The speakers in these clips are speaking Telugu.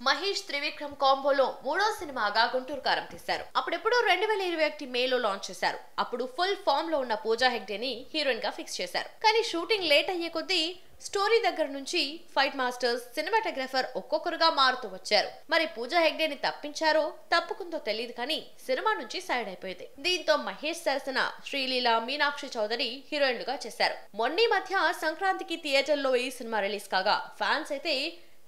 మహేష్ త్రివిక్రమ్ కాంబోలో మూడో సినిమాగా గుంటూరు కారం తీశారు. అప్పుడెప్పుడు 2021 మేలో లాంచ్ చేశారు. అప్పుడు ఫుల్ ఫామ్ లో ఉన్న పూజా హెగ్డేని హీరోయిన్ గా ఫిక్స్ చేశారు. కానీ షూటింగ్ లేట్ అయ్యే కొద్దీ స్టోరీ దగ్గర నుంచి ఫైట్ మాస్టర్స్, సినిమాటోగ్రాఫర్ ఒక్కొక్కరుగా మారుతూ వచ్చారు. మరి పూజా హెగ్డేని తప్పించారో తప్పుకుందో తెలియదు కానీ సినిమా నుంచి సైడ్ అయిపోయింది. దీంతో మహేష్ సరసన శ్రీలీల, మీనాక్షి చౌదరి హీరోయిన్లుగా చేశారు. మొన్నీ మధ్య సంక్రాంతికి థియేటర్లో ఈ సినిమా రిలీజ్ కాగా ఫ్యాన్స్ అయితే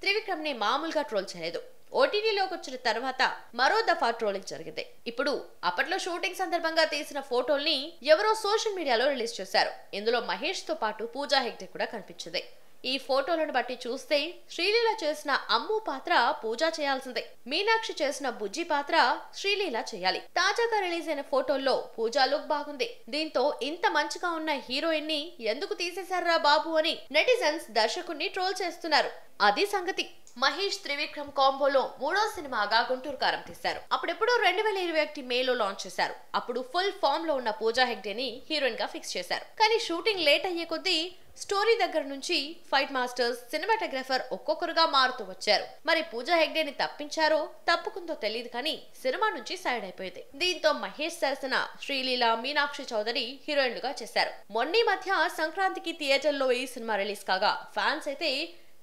త్రివిక్రమ్ ని మామూలుగా ట్రోల్ చేయలేదు. ఓటీటీలోకి వచ్చిన తర్వాత మరో దఫా ట్రోలింగ్ జరిగింది. ఇప్పుడు అప్పట్లో షూటింగ్ సందర్భంగా తీసిన ఫోటోల్ని ఎవరో సోషల్ మీడియాలో రిలీజ్ చేశారు. ఇందులో మహేష్ తో పాటు పూజా హెగ్డే కూడా కనిపించింది. ఈ ఫోటోలను బట్టి చూస్తే శ్రీలీల చేసిన అమ్ము పాత్ర పూజా చేయాల్సిందే, మీనాక్షి చేసిన బుజ్జి పాత్ర శ్రీలీల చేయాలి. తాజాగా రిలీజ్ అయిన ఫోటోల్లో పూజా లుక్ బాగుంది. దీంతో ఇంత మంచిగా ఉన్న హీరోయిన్ ని ఎందుకు తీసేశారా బాబు అని నెటిజన్స్ దర్శకుడిని ట్రోల్ చేస్తున్నారు. అది సంగతి. మహేష్ త్రివిక్రమ్ కాంబోలో మూడో సినిమాగా గుంటూరు కారం తీశారు. అప్పుడెప్పుడు 2021 మేలో లాంచ్ చేశారు. అప్పుడు ఫుల్ ఫామ్ లో ఉన్న పూజా హెగ్డేని హీరోయిన్ గా ఫిక్స్ చేశారు. కానీ షూటింగ్ లేట్ అయ్యే కొద్దీ స్టోరీ దగ్గర నుంచి ఫైట్ మాస్టర్స్, సినిమాటోగ్రాఫర్ ఒక్కొక్కరుగా మారుతూ వచ్చారు. మరి పూజా హెగ్డేని తప్పించారో తప్పుకుందో తెలియదు కానీ సినిమా నుంచి సైడ్ అయిపోయింది. దీంతో మహేష్ సరసన శ్రీలీల, మీనాక్షి చౌదరి హీరోయిన్లుగా చేశారు. మొన్నీ మధ్య సంక్రాంతికి థియేటర్లో ఈ సినిమా రిలీజ్ కాగా ఫ్యాన్స్ అయితే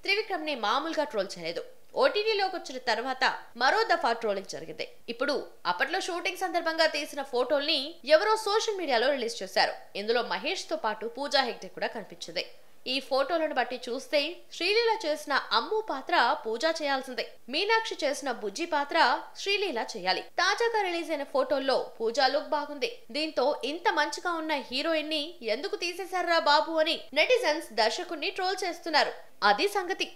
త్రివిక్రమ్ ని మామూలుగా ట్రోల్ చేయలేదు. ఓటీటీలోకి వచ్చిన తర్వాత మరో దఫా ట్రోలింగ్ జరిగింది. ఇప్పుడు అప్పట్లో షూటింగ్ సందర్భంగా తీసిన ఫోటోల్ని ఎవరో సోషల్ మీడియాలో రిలీజ్ చేశారు. ఇందులో మహేష్ తో పాటు పూజా హెగ్డే కూడా కనిపించింది. ఈ ఫోటోలను బట్టి చూస్తే శ్రీలీల చేసిన అమ్ము పాత్ర పూజా చేయాల్సిందే, మీనాక్షి చేసిన బుజ్జి పాత్ర శ్రీలీల చేయాలి. తాజాగా రిలీజ్ అయిన ఫోటోల్లో పూజా లుక్ బాగుంది. దీంతో ఇంత మంచిగా ఉన్న హీరోయిన్ ని ఎందుకు తీసేశారా బాబు అని నెటిజన్స్ దర్శకుడిని ట్రోల్ చేస్తున్నారు. అది సంగతి.